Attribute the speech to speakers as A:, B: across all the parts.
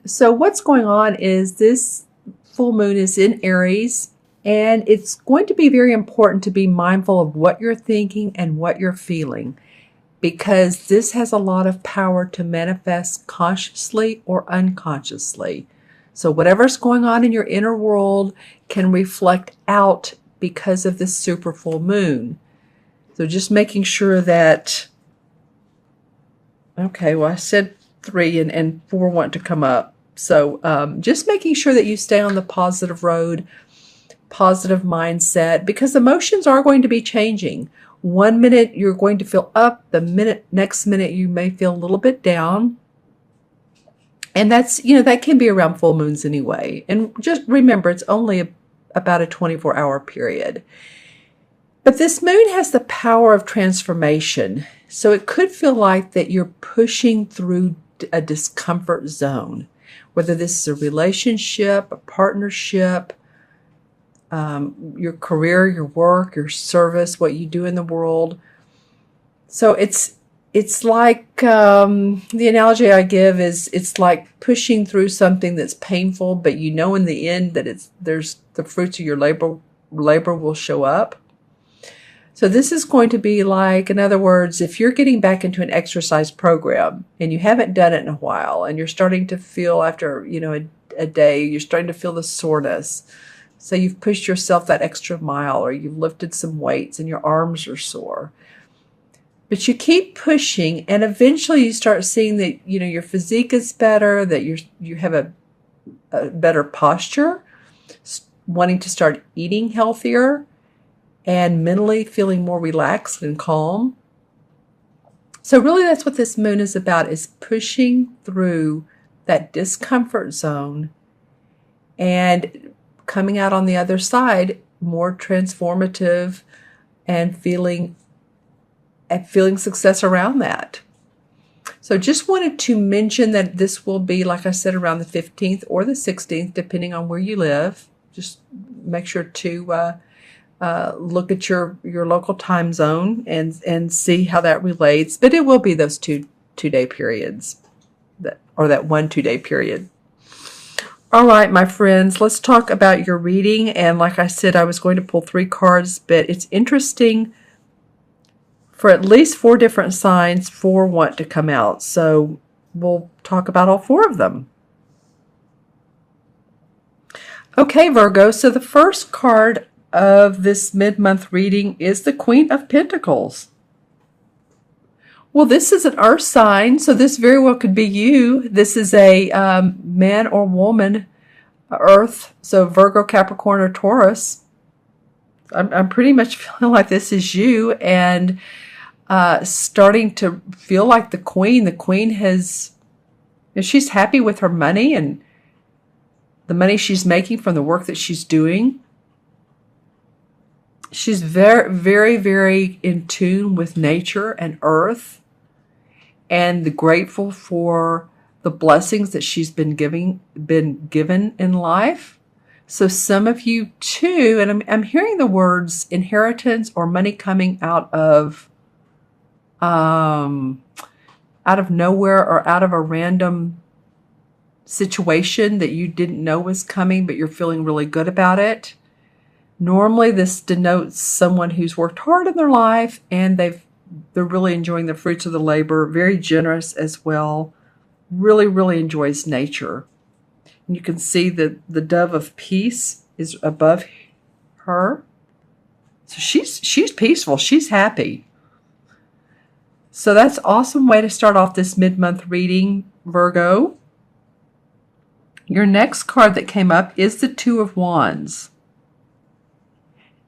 A: So what's going on is this full moon is in Aries, and it's going to be very important to be mindful of what you're thinking and what you're feeling, because this has a lot of power to manifest consciously or unconsciously. So whatever's going on in your inner world can reflect out because of this super full moon. So just making sure that, okay, well, I said 3 and 4 want to come up. So just making sure that you stay on the positive road, positive mindset, because emotions are going to be changing. One minute you're going to feel up, next minute you may feel a little bit down. And that's, that can be around full moons anyway. And just remember, it's only about a 24-hour period. But this moon has the power of transformation. So it could feel like that you're pushing through a discomfort zone, whether this is a relationship, a partnership, your career, your work, your service, what you do in the world. So it's like, the analogy I give is it's like pushing through something that's painful, but in the end that there's the fruits of your labor will show up. So this is going to be like, in other words, if you're getting back into an exercise program and you haven't done it in a while, and you're starting to feel after, a day, you're starting to feel the soreness. So you've pushed yourself that extra mile, or you've lifted some weights and your arms are sore. But you keep pushing, and eventually you start seeing that, your physique is better, that you have a better posture, wanting to start eating healthier, and mentally feeling more relaxed and calm. So really that's what this moon is about, is pushing through that discomfort zone and coming out on the other side more transformative and feeling success around that. So just wanted to mention that this will be, like I said, around the 15th or the 16th, depending on where you live. Just make sure to look at your local time zone and see how that relates. But it will be those two-day periods, that 1 2-day period. All right, my friends, let's talk about your reading. And like I said, I was going to pull 3 cards, but it's interesting. For at least 4 different signs, 4 want to come out. So we'll talk about all 4 of them. Okay, Virgo, so the first card of this mid-month reading is the Queen of Pentacles. Well, this is an earth sign, so this very well could be you. This is a man or woman, earth, so Virgo, Capricorn, or Taurus. I'm pretty much feeling like this is you, and starting to feel like the Queen. The Queen she's happy with her money and the money she's making from the work that she's doing. She's very, very, very in tune with nature and earth, and grateful for the blessings that she's been given in life. So some of you too, and I'm hearing the words inheritance or money coming out of nowhere, or out of a random situation that you didn't know was coming, but you're feeling really good about it. Normally this denotes someone who's worked hard in their life and they're really enjoying the fruits of the labor, very generous as well, really, really enjoys nature. And you can see that the dove of peace is above her. So she's peaceful, she's happy. So that's an awesome way to start off this mid-month reading, Virgo. Your next card that came up is the Two of Wands.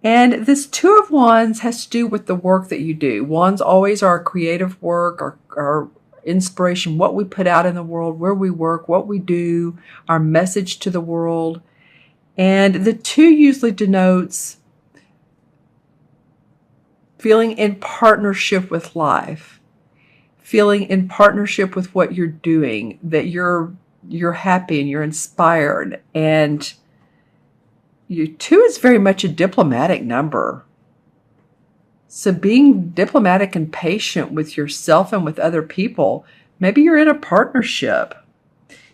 A: And this Two of Wands has to do with the work that you do. Wands always are creative work, our inspiration, what we put out in the world, where we work, what we do, our message to the world. And the 2 usually denotes feeling in partnership with life, feeling in partnership with what you're doing, that you're happy and you're inspired. And 2 is very much a diplomatic number. So being diplomatic and patient with yourself and with other people, maybe you're in a partnership.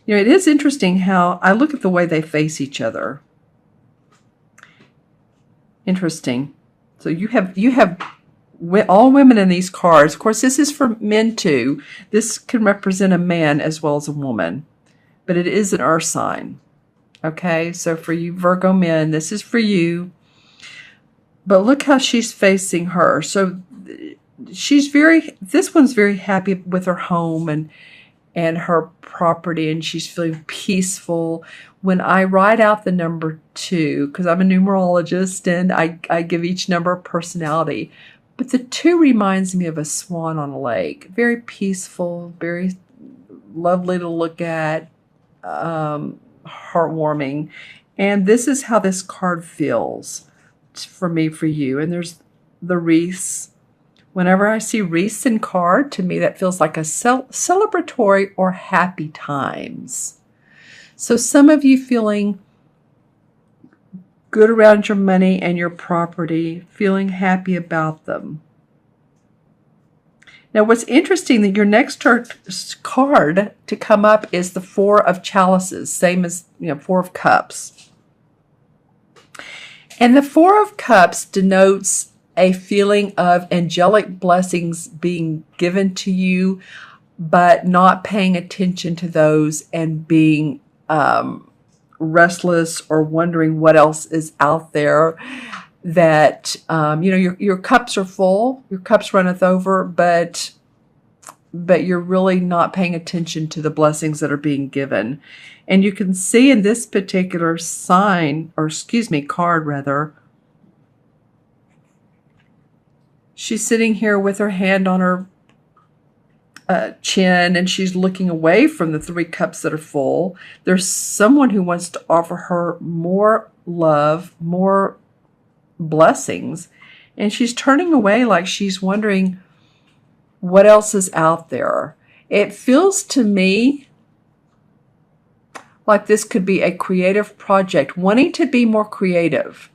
A: You know, it is interesting how I look at the way they face each other. Interesting. So you have all women in these cards. Of course, this is for men too. This can represent a man as well as a woman, but it is an earth sign. Okay, so for you Virgo men, this is for you. But look how she's facing her. So this one's very happy with her home and her property, and she's feeling peaceful. When I write out the number 2, because I'm a numerologist and I give each number a personality, but the 2 reminds me of a swan on a lake. Very peaceful, very lovely to look at, heartwarming. And this is how this card feels for me, for you. And there's the wreaths. Whenever I see wreaths in card, to me that feels like a celebratory or happy times. So some of you feeling good around your money and your property, feeling happy about them. Now what's interesting, that your next card to come up is the 4 of chalices, same as 4 of cups. And the 4 of cups denotes a feeling of angelic blessings being given to you, but not paying attention to those and being restless or wondering what else is out there. That your cups are full, your cups runneth over, but you're really not paying attention to the blessings that are being given. And you can see in this particular card rather, she's sitting here with her hand on her chin, and she's looking away from the 3 cups that are full. There's someone who wants to offer her more love, more blessings, and she's turning away like she's wondering what else is out there. It feels to me like this could be a creative project, wanting to be more creative.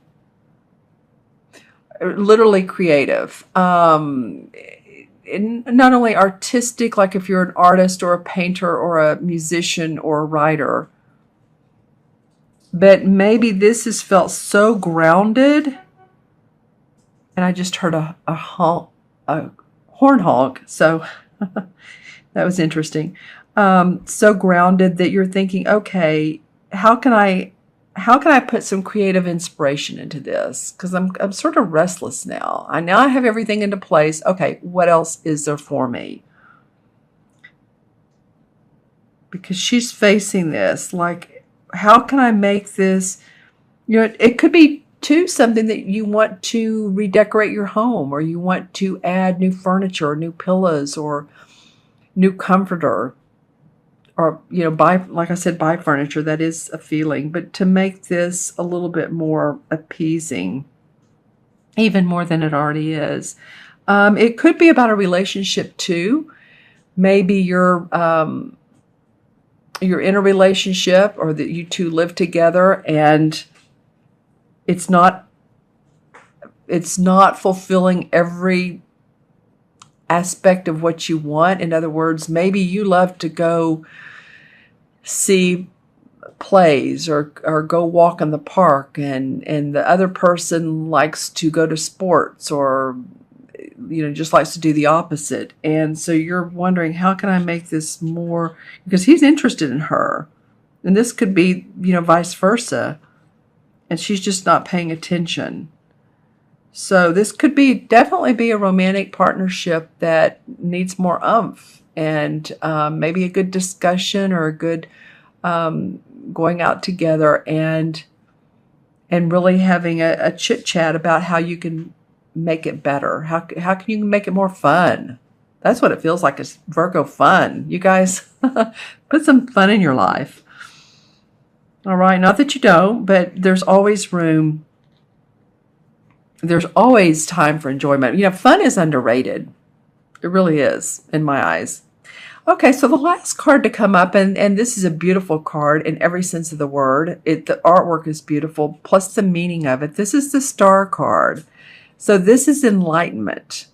A: Literally creative. Not only artistic, like if you're an artist or a painter or a musician or a writer, but maybe this has felt so grounded. And I just heard a horn honk, so that was interesting. So grounded that you're thinking, okay, how can I put some creative inspiration into this? Because I'm sort of restless now. I have everything into place. Okay, what else is there for me? Because she's facing this, like, how can I make this? It could be too something that you want to redecorate your home, or you want to add new furniture, or new pillows, or new comforter. Or, buy, like I said, buy furniture. That is a feeling. But to make this a little bit more appeasing, even more than it already is. It could be about a relationship too. Maybe you're in a relationship, or that you two live together, and it's not fulfilling every aspect of what you want. In other words, maybe you love to go see plays or go walk in the park, and the other person likes to go to sports, or just likes to do the opposite. And so you're wondering, how can I make this more, because he's interested in her, and this could be vice versa, and she's just not paying attention. So this could definitely be a romantic partnership that needs more oomph, and maybe a good discussion, or a good going out together and really having a chit chat about how you can make it better. How can you make it more fun? That's what it feels like. It's Virgo fun. You guys put some fun in your life. All right, not that you don't, but there's always room. There's always time for enjoyment. Fun is underrated. It really is, in my eyes. Okay, so the last card to come up, and this is a beautiful card in every sense of the word. The artwork is beautiful, plus the meaning of it. This is the Star card. So this is enlightenment.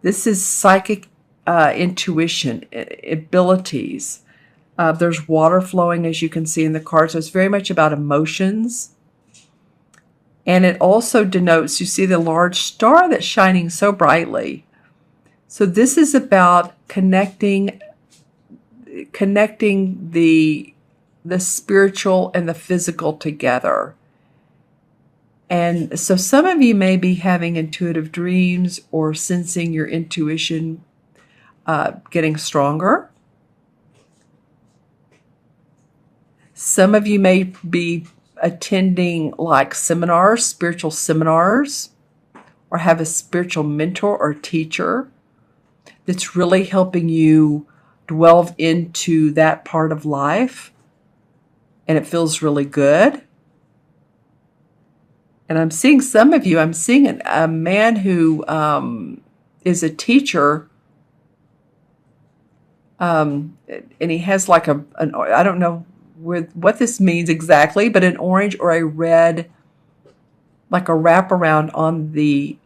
A: This is psychic intuition, abilities. There's water flowing, as you can see in the card. So it's very much about emotions. And it also denotes, you see the large star that's shining so brightly. So this is about connecting the spiritual and the physical together. And so some of you may be having intuitive dreams or sensing your intuition getting stronger. Some of you may be attending like seminars, spiritual seminars, or have a spiritual mentor or teacher that's really helping you delve into that part of life. And it feels really good. And I'm seeing some of you, I'm seeing a man who is a teacher. And he has like I don't know what this means exactly, but an orange or a red, like a wraparound on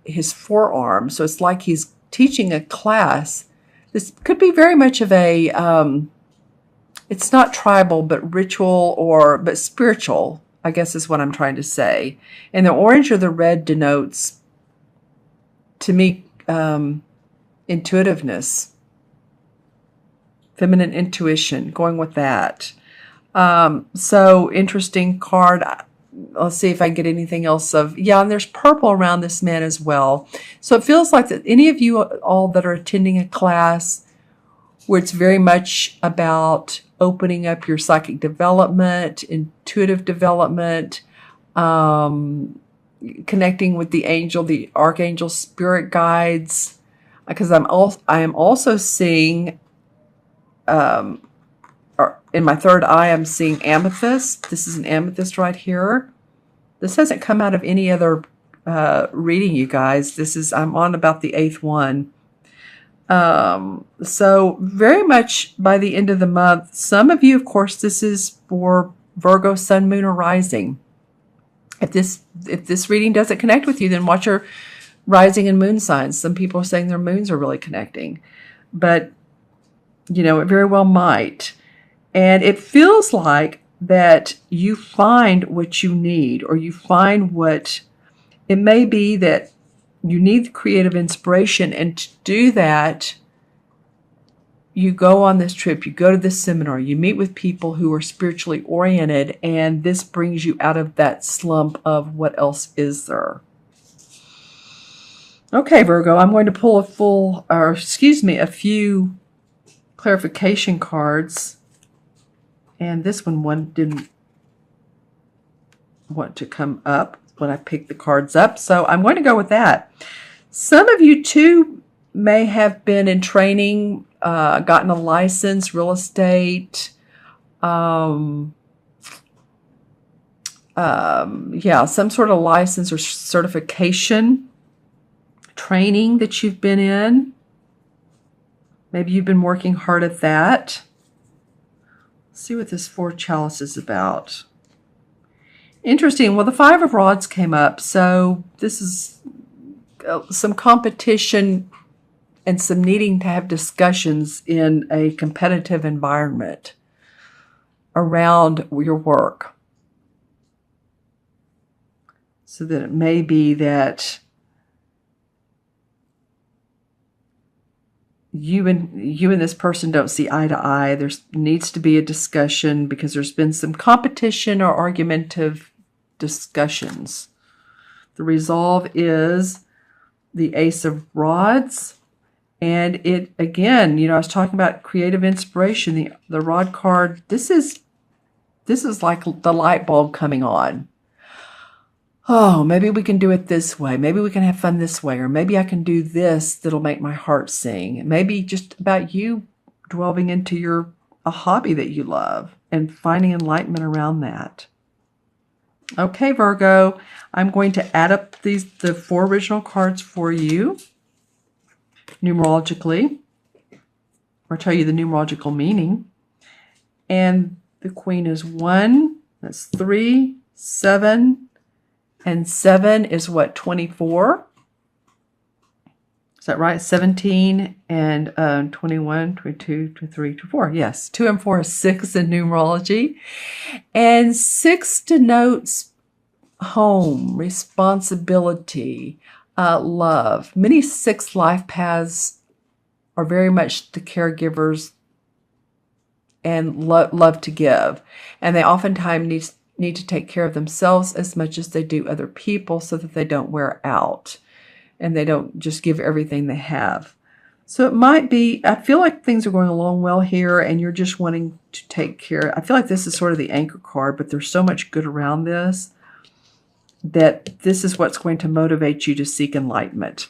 A: his forearm. So it's like he's teaching a class. This could be very much of a, it's not tribal, but ritual but spiritual, I guess is what I'm trying to say. And the orange or the red denotes, to me, intuitiveness, feminine intuition, going with that. So interesting card. Let's see if I can get anything else and there's purple around this man as well. So it feels like that any of you all that are attending a class where it's very much about opening up your psychic development, intuitive development, connecting with the angel, the archangel, spirit guides, because I am also seeing, in my third eye, I'm seeing amethyst. This is an amethyst right here. This hasn't come out of any other reading, you guys. I'm on about the 8th one. So very much by the end of the month, some of you, of course, this is for Virgo, Sun, Moon, or Rising. If this reading doesn't connect with you, then watch your rising and moon signs. Some people are saying their moons are really connecting, but it very well might. And it feels like that you find what you need, or you find what it may be that you need creative inspiration. And to do that, you go on this trip, you go to this seminar, you meet with people who are spiritually oriented, and this brings you out of that slump of what else is there. Okay, Virgo, I'm going to pull a few clarification cards. And this one didn't want to come up when I picked the cards up. So I'm going to go with that. Some of you too may have been in training, gotten a license, real estate, some sort of license or certification training that you've been in. Maybe you've been working hard at that. See what this 4 chalice is about. Interesting. Well, the 5 of rods came up. So this is some competition and some needing to have discussions in a competitive environment around your work. So that it may be that you and this person don't see eye to eye. There needs to be a discussion because there's been some competition or argumentative discussions. The resolve is the Ace of Rods. And it, again, I was talking about creative inspiration. The rod card, this is like the light bulb coming on. Oh, maybe we can do it this way. Maybe we can have fun this way. Or maybe I can do this that'll make my heart sing. Maybe just about you delving into a hobby that you love and finding enlightenment around that. Okay, Virgo, I'm going to add up the 4 original cards for you numerologically, or tell you the numerological meaning. And the Queen is 1, that's 3, 7, and 7 is what, 24? Is that right? 17 and 21, 22, 23, 24. Yes, 2 and 4 is 6 in numerology. And 6 denotes home, responsibility, love. Many 6 life paths are very much the caregivers and love to give. And they oftentimes need to take care of themselves as much as they do other people so that they don't wear out and they don't just give everything they have. So it might be, I feel like things are going along well here and you're just wanting to take care. I feel like this is sort of the anchor card, but there's so much good around this that this is what's going to motivate you to seek enlightenment.